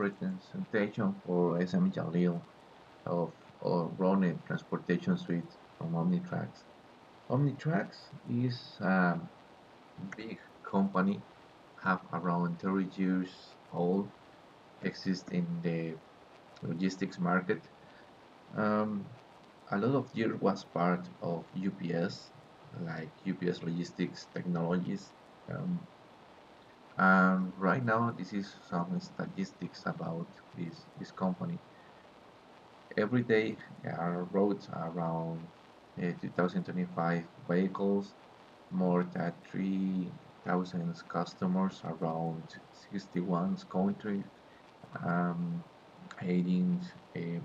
presentation for SM Jalil of Ronin Transportation Suite from Omnitrax. Omnitrax is a big company, have around 30 years old, exist in the logistics market. Um, a lot of years was part of UPS, like UPS Logistics Technologies. Um, and right now, this is some statistics about this company. Every day, there are roads around 2025 vehicles, more than 3,000 customers around 61 countries, um, 18 um,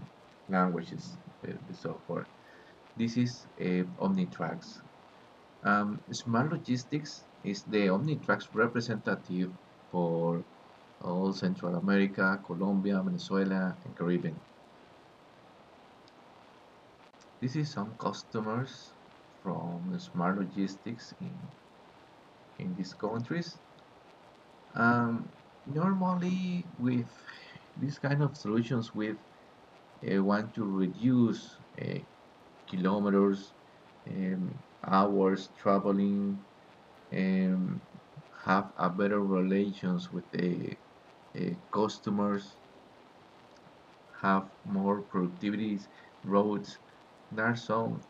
languages, the software. This is Omnitrax. Smart Logistics is the Omnitrax representative for all Central America, Colombia, Venezuela, and Caribbean. This is some customers from Smart Logistics in these countries. Um, Normally, with these kind of solutions, we want to reduce kilometers, hours traveling, and have a better relations with the customers, have more productivities, roads. There are some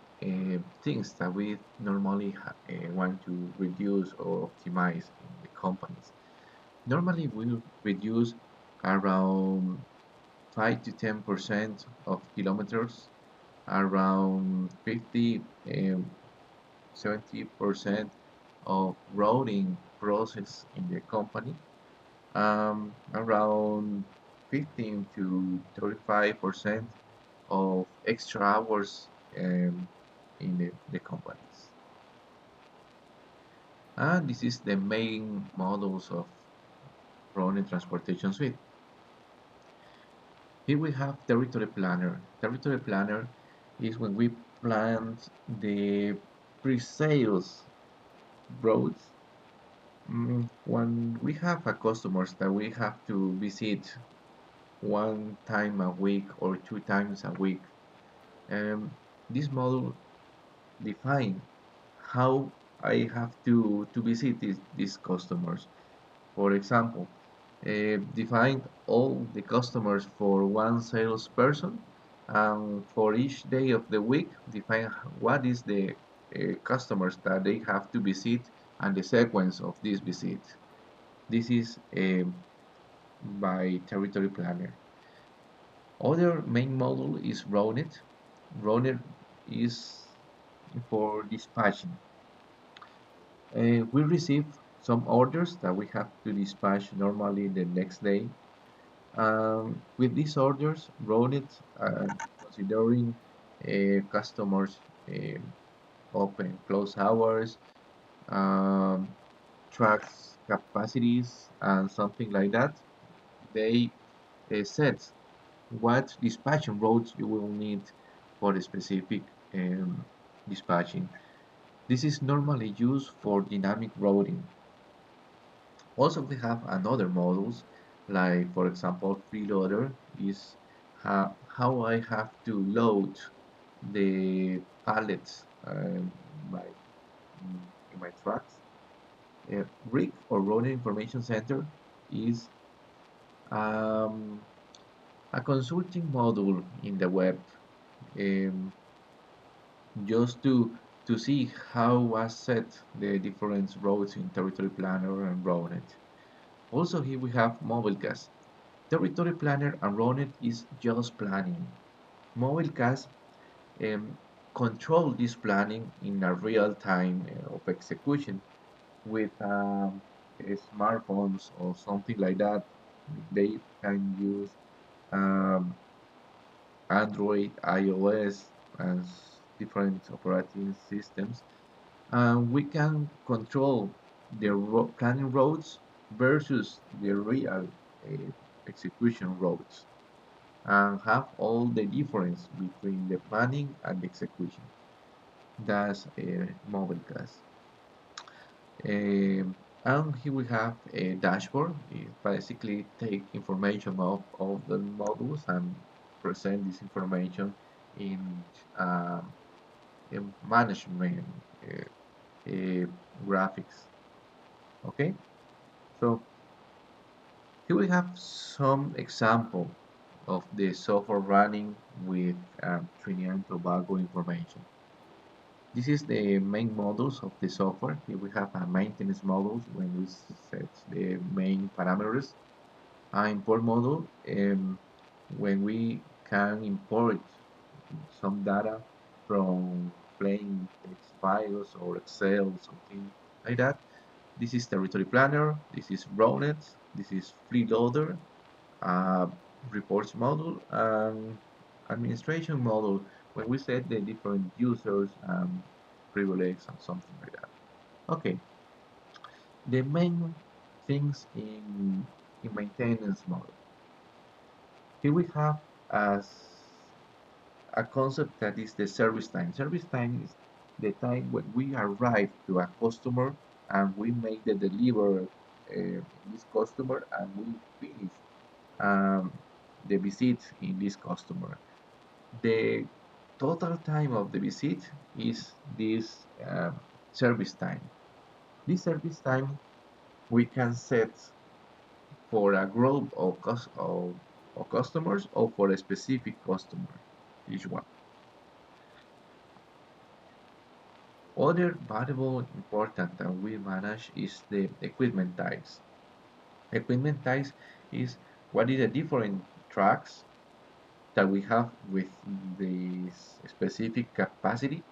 things that we normally want to reduce or optimize in the companies. Normally, we reduce around 5 to 10% of kilometers, around 50, 70% of routing process in the company, around 15 to 35% of extra hours in the companies. And this is the main models of running transportation suite. Here we have territory planner. Territory planner is when we plan the pre-sales roads. When we have a customers that we have to visit one time a week or two times a week, um, this model define how I have to visit these customers. For example, define all the customers for one salesperson, and for each day of the week, define what is the customers that they have to visit and the sequence of this visit. This is by territory planner. Other main model is Ronet. Ronet is for dispatching. We receive some orders that we have to dispatch normally the next day. With these orders, Ronet, considering customers' open close hours, um, trucks capacities, and something like that, they set what dispatching routes you will need for a specific um, dispatching. This is normally used for dynamic routing. Also, we have another models, like for example, freeloader is how I have to load the pallets my, in my trucks. RIC or Road Information Center is um, a consulting module in the web, um, just to see how was set the different roads in Territory Planner and Ronet. Also here we have Mobilecast. Territory Planner and Ronet is just planning. Mobilecast um, control this planning in a real time of execution with smartphones or something like that. They can use um, Android, iOS, and different operating systems. And we can control the planning roads versus the real execution roads and have all the difference between the planning and the execution. That's a mobile class. Um, And here we have a dashboard. It basically take information of the modules and present this information in, um, in management uh, graphics. Okay, so here we have some example of the software running with Trinidad and Tobago information. This is the main models of the software. Here we have a maintenance models when we set the main parameters. An import module when we can import some data from plain text files or Excel, something like that. This is territory planner. This is Rawnet. This is fleet loader, uh, reports module, and administration module when we set the different users and privileges and something like that. Okay, the main things in maintenance model. Here we have as a concept that is the service time. Service time is the time when we arrive to a customer and we make the delivery this customer and we finish um, the visit in this customer. The total time of the visit is this service time. This service time we can set for a group of customers or for a specific customer, each one. Other variable important that we manage is the equipment types. Equipment types is what is the different tracks that we have with this specific capacity.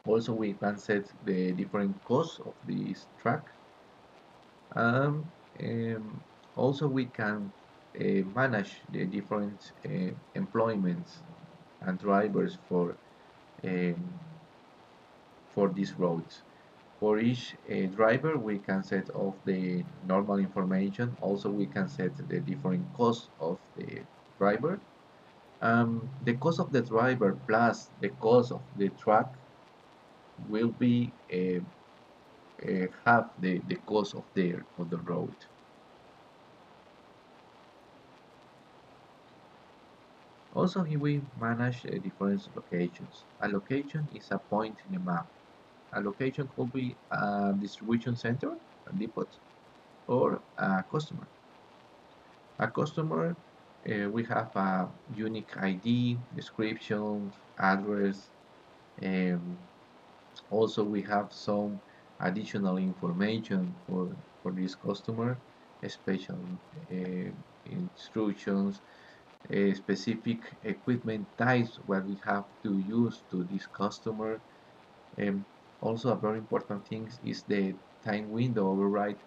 Also, we can set the different costs of this track. Um, um, Also, we can manage the different employments and drivers um, for these roads. For each driver, we can set off the normal information. Also, we can set the different costs of the driver. The cost of the driver plus the cost of the truck will be half the cost of the road. Also, here we manage different locations. A location is a point in the map. A location could be a distribution center, a depot, or a customer. A customer, we have a unique ID, description, address. Um, Also, we have some additional information for this customer, special uh, instructions, specific equipment types what we have to use to this customer. Um, Also, a very important thing is the time window override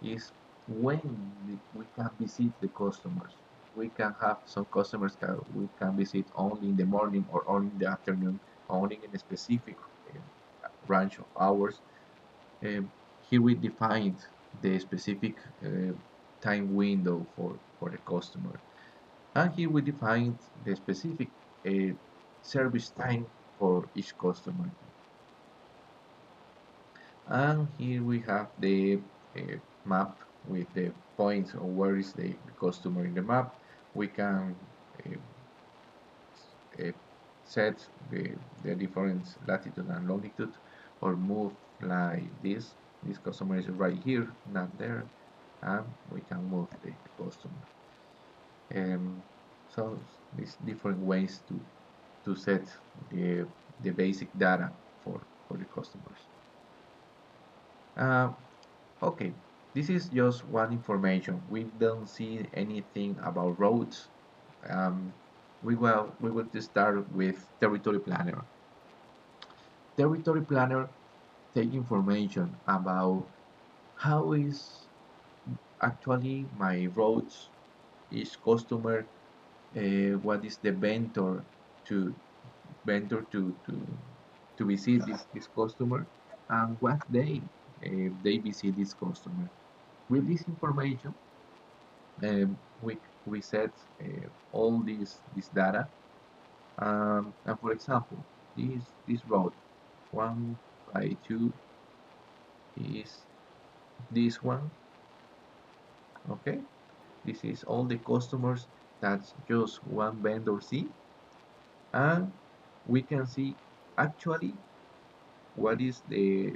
is when we can visit the customers. We can have some customers that we can visit only in the morning or only in the afternoon, only in a specific range of hours. Um, Here we defined the specific time window for the customer. And here we defined the specific uh, service time for each customer. And here we have the map with the points of where is the customer in the map. We can uh, uh, set the different latitude and longitude or move like this. This customer is right here, not there, and we can move the customer. Um, so these different ways to set the, the basic data for the customers. Uh, Okay, this is just one information. We don't see anything about roads. Um, we will just start with territory planner. Territory planner take information about how is actually my roads, each customer, what is the to vendor to visit this customer, and what day they visit this customer. With this information, um, we we set all this data. And for example, this road 152 is this one. Okay, this is all the customers that just one vendor see, and we can see actually what is the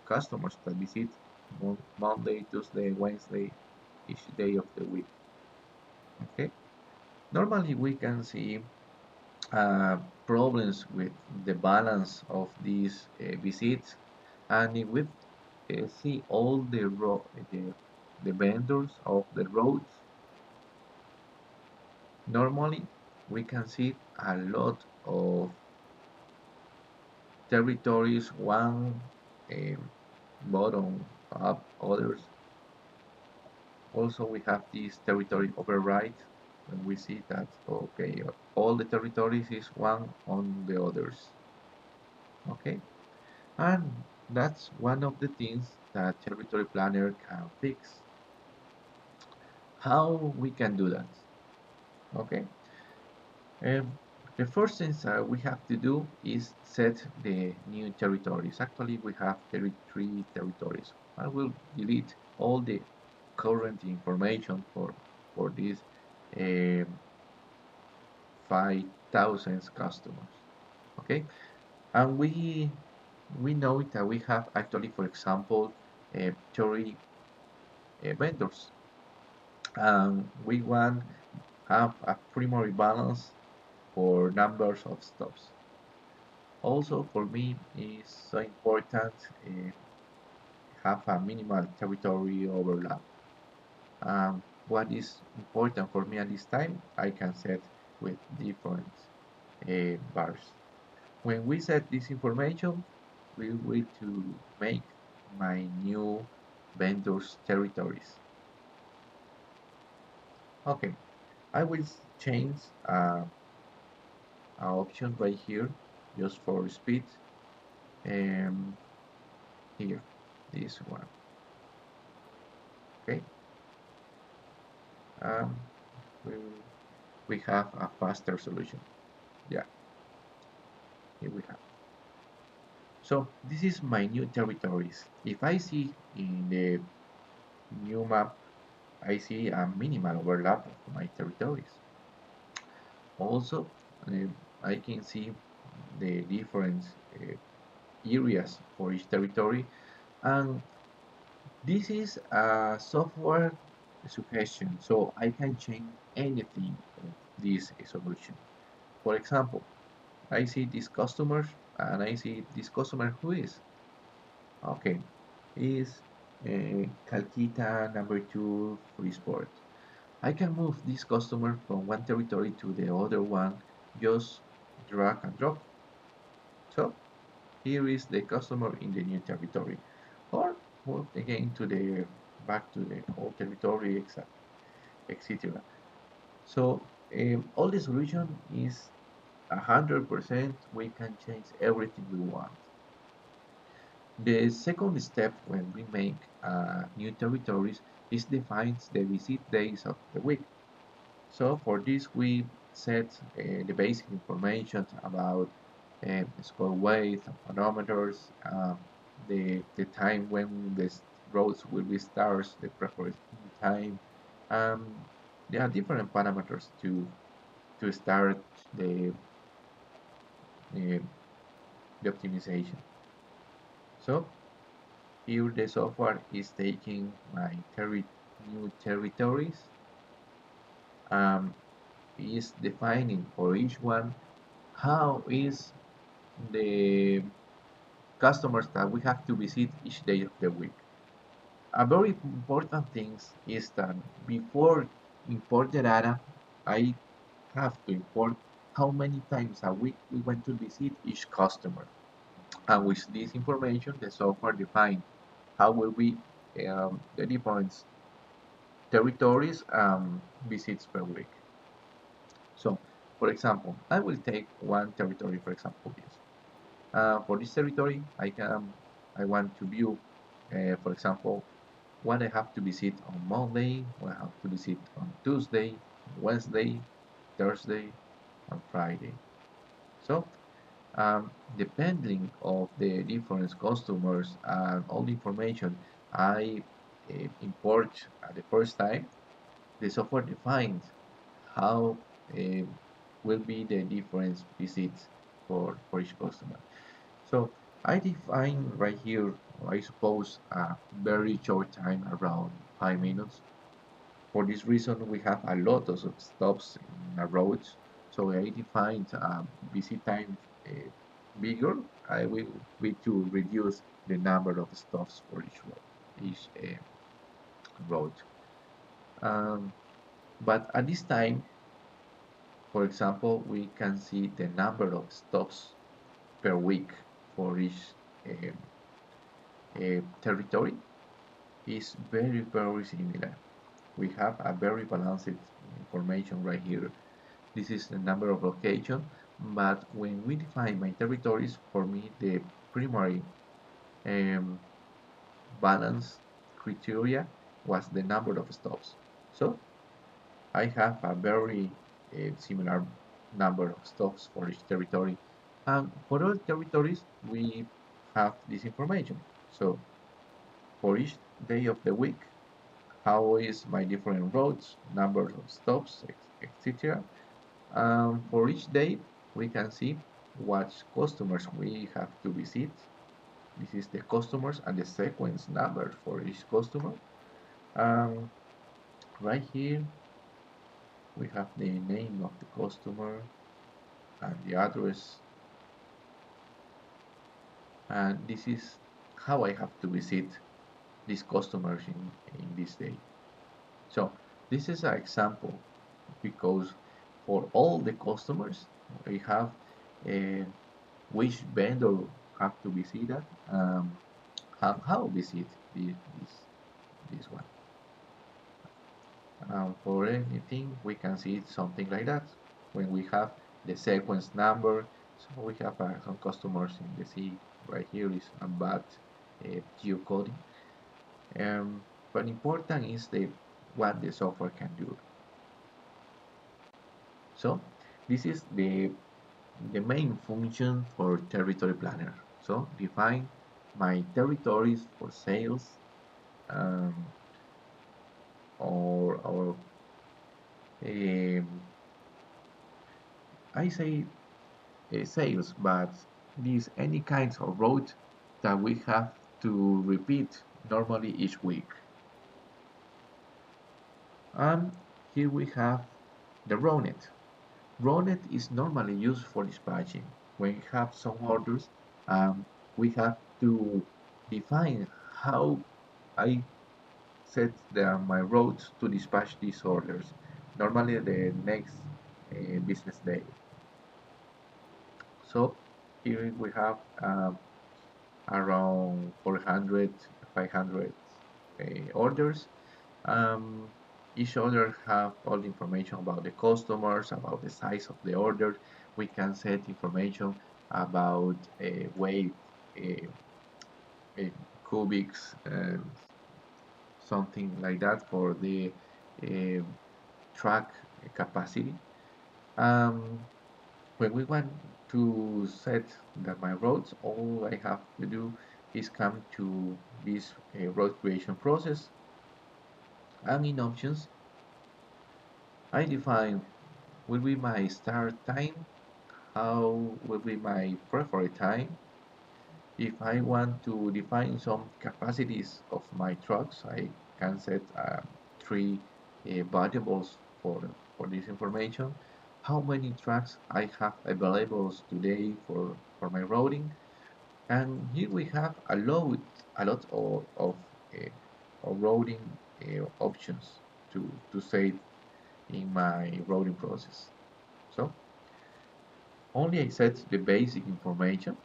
customers that visit Monday, Tuesday, Wednesday, each day of the week. Okay, normally we can see uh, problems with the balance of these visits, and if we see all the vendors of the roads, normally we can see a lot of territories, one bottom up, others. Also, we have this territory override, and we see that okay, all the territories is one on the others. Okay, and that's one of the things that territory planner can fix. How we can do that? Okay, um, the first thing that we have to do is set the new territories. Actually, we have 33 territories. I will delete all the current information for these um, 5,000 customers. Okay, and we know that we have actually, for example, 30 vendors, and we want have a primary balance for numbers of stops. Also, for me, is so important have a minimal territory overlap. What is important for me at this time, I can set with different bars. When we set this information, we will to make my new vendors territories. Okay, I will change an option right here just for speed. Um, here, this one. Okay, um, we, we have a faster solution. Yeah, here we have. So this is my new territories. If I see in the new map, I see a minimal overlap of my territories. Also, I can see the different areas for each territory, and this is a software suggestion, so I can change anything of this solution. For example, I see this customer, and I see this customer who is okay, is Calquita number two Freesport. I can move this customer from one territory to the other one, just drag and drop. So here is the customer in the new territory, or move again to the back to the old territory, etc. So all the solution is 100%. We can change everything we want. The second step when we make new territories is defines the visit days of the week. So for this we set the basic information about score weight, parameters, the time when the roads will be starts, the preferred time. Um, there are different parameters to start the uh, the optimization. So here the software is taking my new territories, um, is defining for each one how is the customers that we have to visit each day of the week. A very important thing is that before import the data, I have to import how many times a week we want to visit each customer. And with this information, the software defines how will be the different territories visits per week. So, for example, I will take one territory, for example, this. For this territory, I want to view, for example, what I have to visit on Monday, what I have to visit on Tuesday, Wednesday, Thursday, and Friday. So, depending of the different customers and all the information I import at the first time, the software defines how uh, will be the different visits for each customer. So I define right here, I suppose, a very short time, around 5 minutes. For this reason, we have a lot of stops in the roads. So I defined visit time uh, bigger. I will be to reduce the number of stops for each road. Um, but at this time, for example, we can see the number of stops per week for each um, territory is very similar. We have a very balanced information right here. This is the number of location, but when we define my territories, for me the primary um, balance criteria was the number of stops. So I have a very similar number of stops for each territory, and for all territories we have this information. So for each day of the week, how is my different roads, number of stops, etc. For each day, we can see what customers we have to visit. This is the customers and the sequence number for each customer. Um, right here, we have the name of the customer and the address, and this is how I have to visit these customers in this day. So this is an example because for all the customers, we have uh, which vendor have to visit that, how visit this one. For anything, we can see something like that when we have the sequence number. So we have some customers in the C right here is a bad geocoding. Um, but important is the what the software can do. So this is the main function for territory planner. So define my territories for sales, um, or um, I say sales, but these any kinds of route that we have to repeat normally each week. And here we have the RONET. RONET is normally used for dispatching. When we have some orders, we have to define how I set my routes to dispatch these orders. Normally the next business day. So here we have around 400, 500 orders. Um, each order have all the information about the customers, about the size of the order. We can set information about weight, uh, cubics, something like that for the uh, track capacity. Um, when we want to set that my roads, all I have to do is come to this road creation process, and in options I define will be my start time, how will be my preferred time. If I want to define some capacities of my trucks, I can set three variables for this information. How many trucks I have available today for my routing. And here we have a lot of routing options to set in my routing process. So only I set the basic information.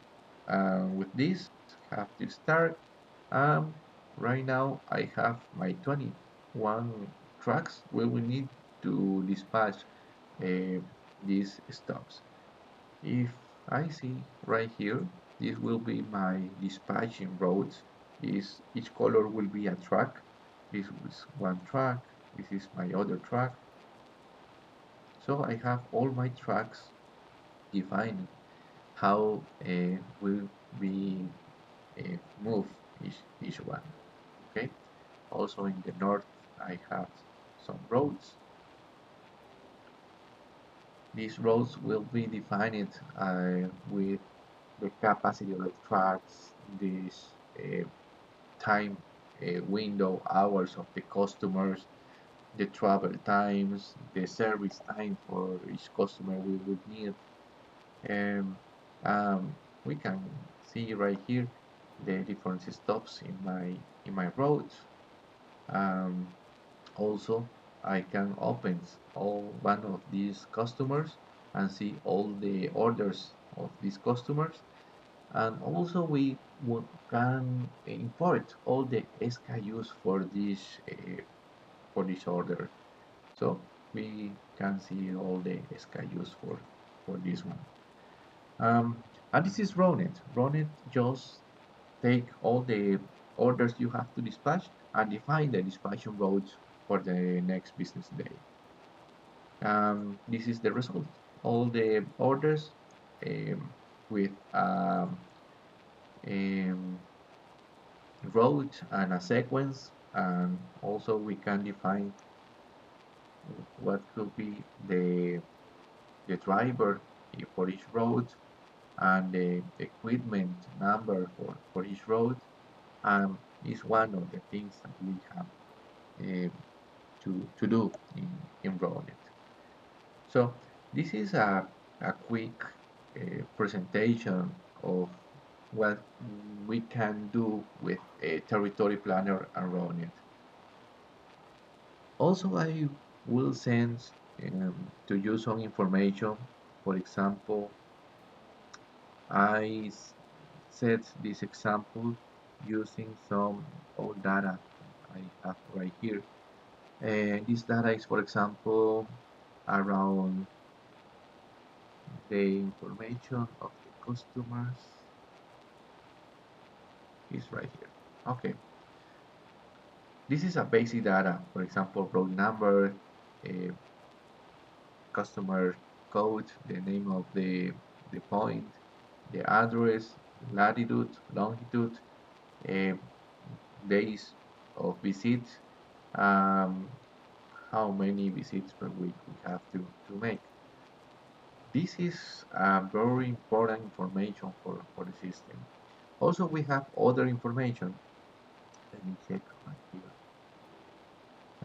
With this, have to start. Um, right now, I have my 21 trucks where we need to dispatch uh, these stops. If I see right here, this will be my dispatching roads. Each color will be a truck. This is one truck. This is my other truck. So I have all my trucks defined how will be move each one. Okay. Also in the north, I have some roads. These roads will be defined with the capacity of the trucks, this time window, hours of the customers, the travel times, the service time for each customer we would need. And we can see right here the different stops in my road. Um, Also, I can open all one of these customers and see all the orders of these customers. And also we can import all the SKUs for this order. So we can see all the SKUs for this one. And this is Ronet. Ronet just take all the orders you have to dispatch and define the dispatching routes for the next business day. This is the result. All the orders um, with um, route and a sequence, and also we can define what could be the driver for each road and the equipment number for each road. Is one of the things that we have uh, to do in Ronet. So this is a quick presentation of what we can do with a territory planner and Ronet. Also, I will send to you some information. For example, I set this example using some old data I have right here. And this data is, for example, around the information of the customers is right here. Okay, this is a basic data. For example, road number, uh, customer code, the name of the point, the address, latitude, longitude, uh, days of visit, um, how many visits per week we have to make. This is very important information for the system. Also, we have other information. Let me check right here.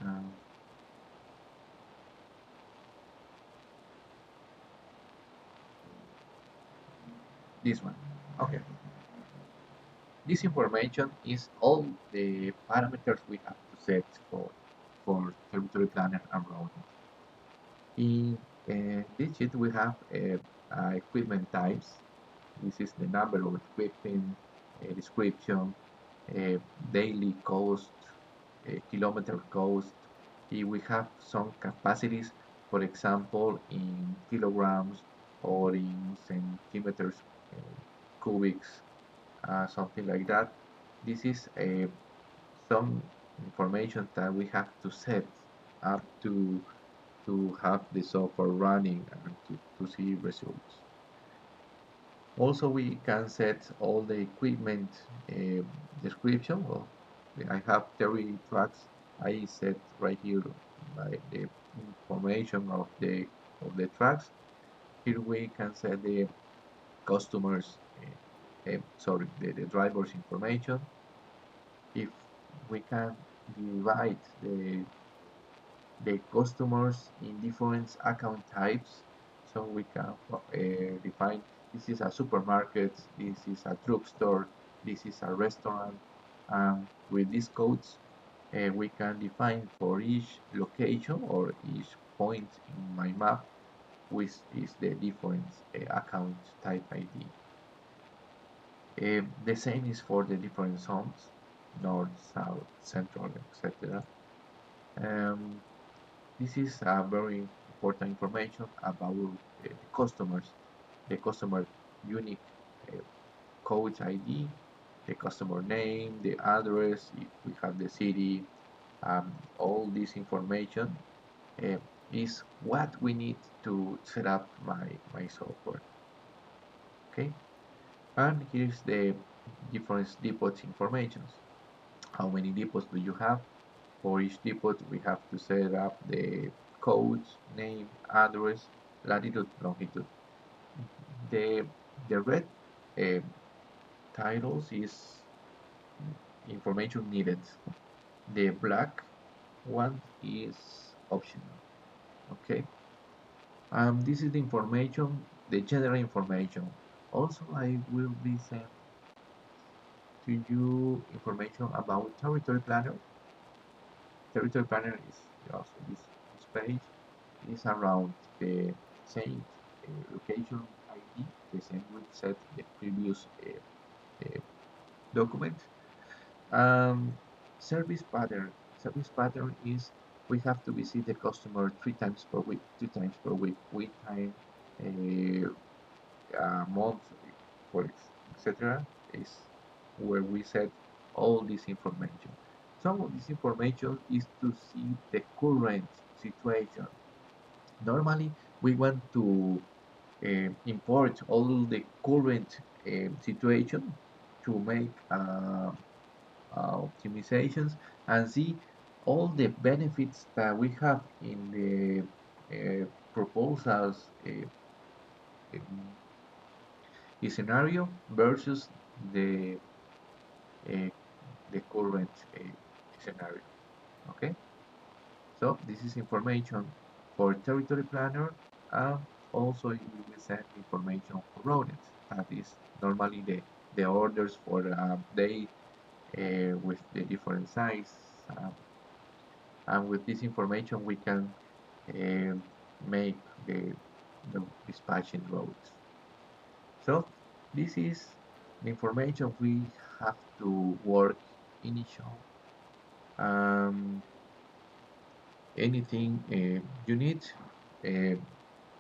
Um, this one. Okay. This information is all the parameters we have to set for territory planner and routing. In this sheet, we have equipment types. This is the number of equipment, description, uh, daily cost, kilometer cost. Here we have some capacities, for example, in kilograms or in centimeters cubics, something like that. This is some information that we have to set up to have the software running and to see results. Also, we can set all the equipment description. Well, I have 30 tracks. I set right here the information of the tracks. Here we can set the customers, sorry, the driver's information. If we can divide the customers in different account types, so we can define this is a supermarket, this is a drugstore, this is a restaurant. With these codes, we can define for each location or each point in my map which is the different account type ID. The same is for the different zones, north, south, central, etc. Um, this is a very important information about the customers, the customer unique uh, code ID, the customer name, the address, if we have the city, all this information uh, is what we need to set up my software. Okay, and here's the different depots information. How many depots do you have? For each depot, we have to set up the codes, name, address, latitude, longitude. The the red uh, titles is information needed. The black one is optional. Okay. This is the information, the general information. Also, I will be sent to you information about territory planner. Territory planner is also this page is around the same location ID, the same we set the previous document. Um, service pattern. Service pattern is we have to visit the customer 3 times per week, 2 times per week, with time a month, for etc. is where we set all this information. Some of this information is to see the current situation. Normally, we want to import all the current situation to make optimizations and see all the benefits that we have in the proposals scenario versus the uh, the current scenario. Okay, so this is information for territory planner, and also we will send information for rodents. That is normally the orders for a day with the different size, and with this information we can uh, make the dispatching routes. So this is the information we have to work initial. Um, Anything you need, uh,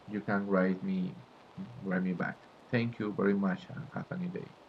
you can write me back. Thank you very much and have a good day.